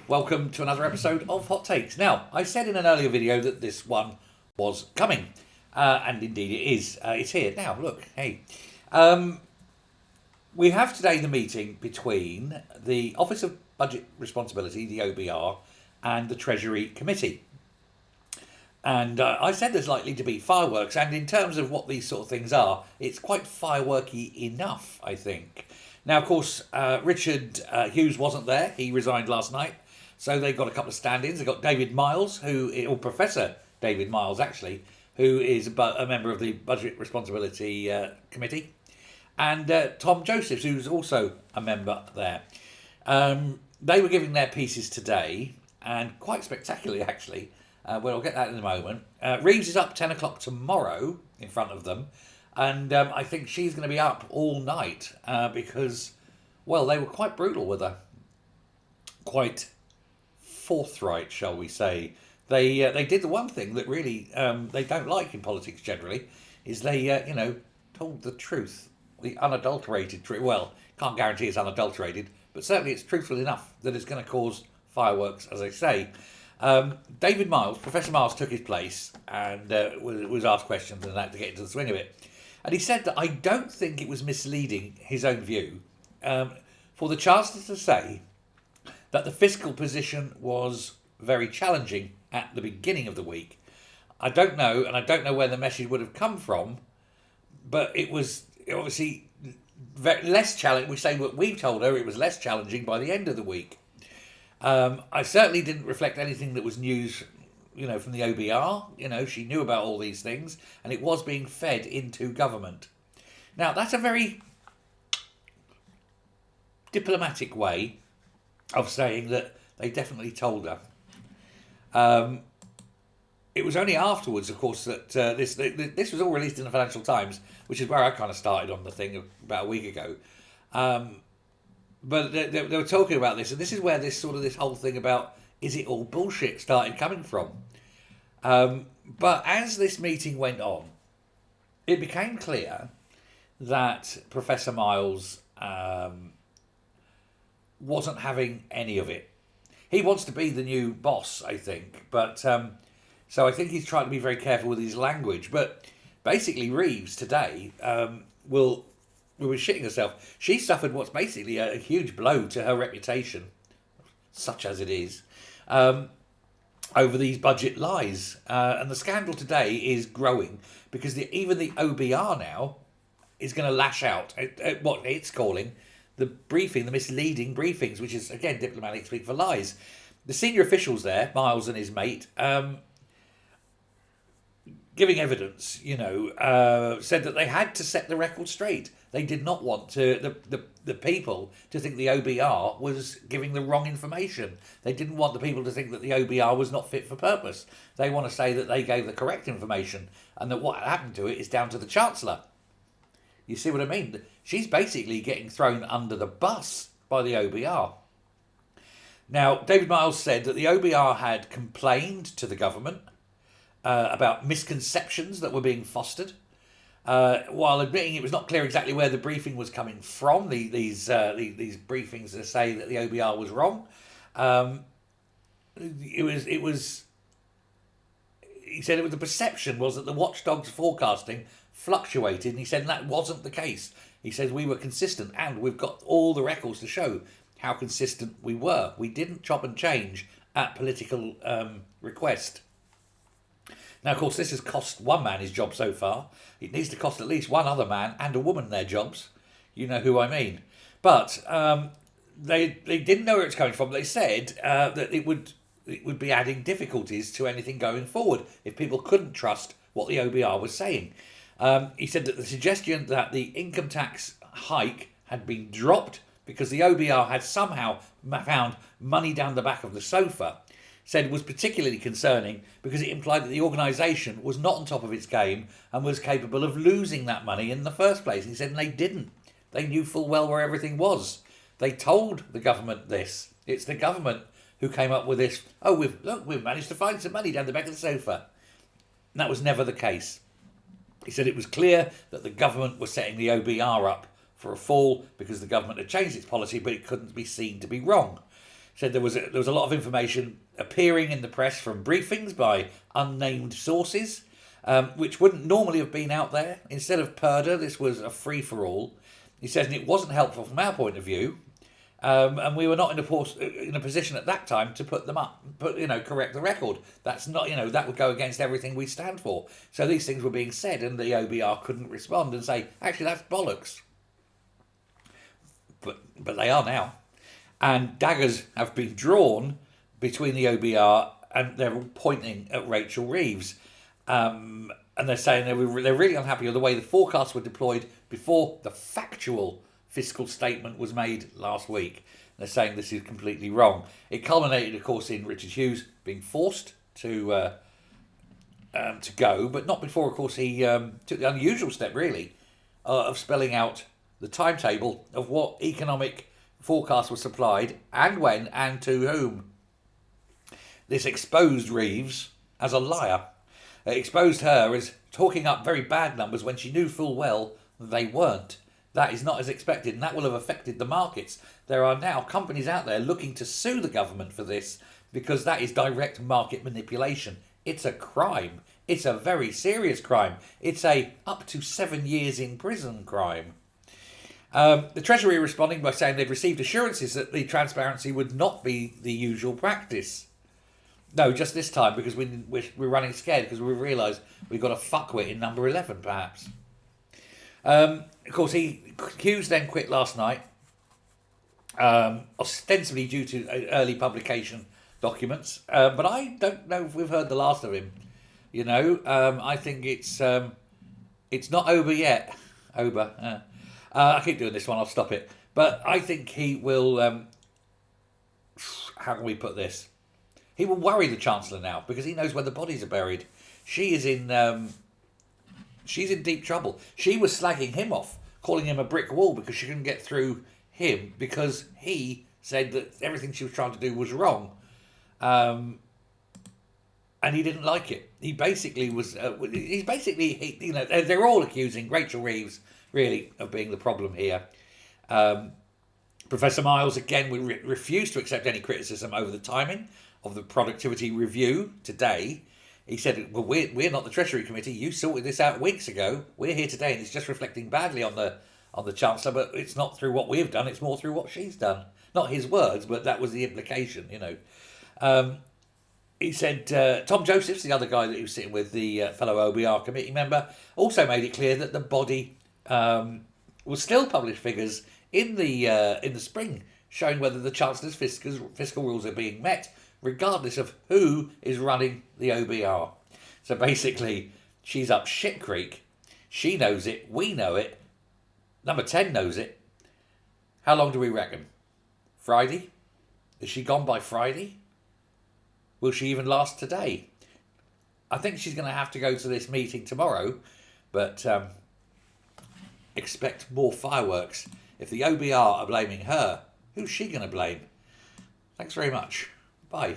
Welcome to another episode of Hot Takes. Now, I said in an earlier video that this one was coming, and indeed it is. It's here. Now, look, hey. We have today the meeting between the Office of Budget Responsibility, the OBR, and the Treasury Committee. And I said there's likely to be fireworks, and in terms of what these sort of things are, it's quite fireworky enough, I think. Now, of course, Richard Hughes wasn't there. He resigned last night. So they've got a couple of stand-ins. They've got David Miles, or Professor David Miles, actually, who is a member of the Budget Responsibility Committee, and Tom Josephs, who's also a member there. They were giving their pieces today, and quite spectacularly, actually. Well, I'll get that in a moment. Reeves is up 10 o'clock tomorrow in front of them, and I think she's going to be up all night because, well, they were quite brutal with her. Quite forthright, shall we say. They did the one thing that really they don't like in politics generally, is they, told the truth, the unadulterated truth. Well, can't guarantee it's unadulterated, but certainly it's truthful enough that it's going to cause fireworks, as I say. David Miles, Professor Miles, took his place and was asked questions and that to get into the swing of it. And he said that I don't think it was misleading his own view for the Chancellor to say that the fiscal position was very challenging at the beginning of the week. I don't know, and I don't know where the message would have come from, but it was obviously less challenging. We say what we've told her, it was less challenging by the end of the week. I certainly didn't reflect anything that was news, from the OBR. She knew about all these things, and it was being fed into government. Now, that's a very diplomatic way of saying that they definitely told her. It was only afterwards, of course, that this was all released in the Financial Times, which is where I kind of started on the thing about a week ago. But they were talking about this, and this is where this whole thing about is it all bullshit started coming from. But as this meeting went on, it became clear that Professor Miles wasn't having any of it. He wants to be the new boss, I think, but so I think he's trying to be very careful with his language. But basically, Reeves today will be shitting herself. She suffered what's basically a huge blow to her reputation, such as it is, over these budget lies. And the scandal today is growing because even the OBR now is going to lash out at what it's calling the misleading briefings, which is, again, diplomatic speak for lies. The senior officials there, Miles and his mate, giving evidence, said that they had to set the record straight. They did not want the people to think the OBR was giving the wrong information. They didn't want the people to think that the OBR was not fit for purpose. They want to say that they gave the correct information and that what happened to it is down to the Chancellor. You see what I mean? She's basically getting thrown under the bus by the OBR. Now, David Miles said that the OBR had complained to the government about misconceptions that were being fostered, while admitting it was not clear exactly where the briefing was coming from. These briefings that say that the OBR was wrong. It was. He said the perception was that the watchdog's forecasting fluctuated, and he said that wasn't the case. He says we were consistent, and we've got all the records to show how consistent we were. We didn't chop and change at political request. Now, of course, this has cost one man his job so far. It needs to cost at least one other man and a woman their jobs. You know who I mean. But they didn't know where it's coming from. They said that it would be adding difficulties to anything going forward if people couldn't trust what the OBR was saying. He said that the suggestion that the income tax hike had been dropped because the OBR had somehow found money down the back of the sofa, said was particularly concerning because it implied that the organisation was not on top of its game and was capable of losing that money in the first place. He said, and they didn't. They knew full well where everything was. They told the government this. It's the government who came up with this. Oh, we've managed to find some money down the back of the sofa. And that was never the case. He said it was clear that the government was setting the OBR up for a fall because the government had changed its policy, but it couldn't be seen to be wrong. Said there was a lot of information appearing in the press from briefings by unnamed sources, which wouldn't normally have been out there. Instead of purdah, this was a free-for-all. He says, and it wasn't helpful from our point of view, and we were not in a position at that time to put them up, correct the record. That's not, that would go against everything we stand for. So these things were being said, and the OBR couldn't respond and say, actually, that's bollocks. But they are now. And daggers have been drawn between the OBR, and they're all pointing at Rachel Reeves. And they're saying they're really unhappy with the way the forecasts were deployed before the factual fiscal statement was made last week. They're saying this is completely wrong. It culminated, of course, in Richard Hughes being forced to go, but not before, of course, he took the unusual step, really, of spelling out the timetable of what economic forecast was supplied and when and to whom. This exposed Reeves as a liar. It exposed her as talking up very bad numbers when she knew full well they weren't. That is not as expected, and that will have affected the markets. There are now companies out there looking to sue the government for this because that is direct market manipulation. It's a crime. It's a very serious crime. It's a up to 7 years in prison crime. The Treasury are responding by saying they've received assurances that the transparency would not be the usual practice. No, just this time, because we're running scared because we realise we've got a fuckwit in number 11, perhaps. Of course, Hughes then quit last night, ostensibly due to early publication documents. But I don't know if we've heard the last of him. I think it's not over yet. I keep doing this one, I'll stop it. But I think he will, how can we put this? He will worry the Chancellor now because he knows where the bodies are buried. She's in deep trouble. She was slagging him off, calling him a brick wall because she couldn't get through him because he said that everything she was trying to do was wrong. And he didn't like it. He basically was, they're all accusing Rachel Reeves, really, of being the problem here. Professor Miles, again, refused to accept any criticism over the timing of the productivity review today. He said, well, we're not the Treasury Committee. You sorted this out weeks ago. We're here today, and it's just reflecting badly on the Chancellor, but it's not through what we've done. It's more through what she's done. Not his words, but that was the implication, He said Tom Josephs, the other guy that he was sitting with, the fellow OBR committee member, also made it clear that the body will still publish figures in the spring, showing whether the Chancellor's fiscal rules are being met, regardless of who is running the OBR. So basically, she's up shit creek. She knows it. We know it. Number 10 knows it. How long do we reckon? Friday? Is she gone by Friday? Will she even last today? I think she's going to have to go to this meeting tomorrow, but expect more fireworks. If the OBR are blaming her, who's she going to blame? Thanks very much. Bye.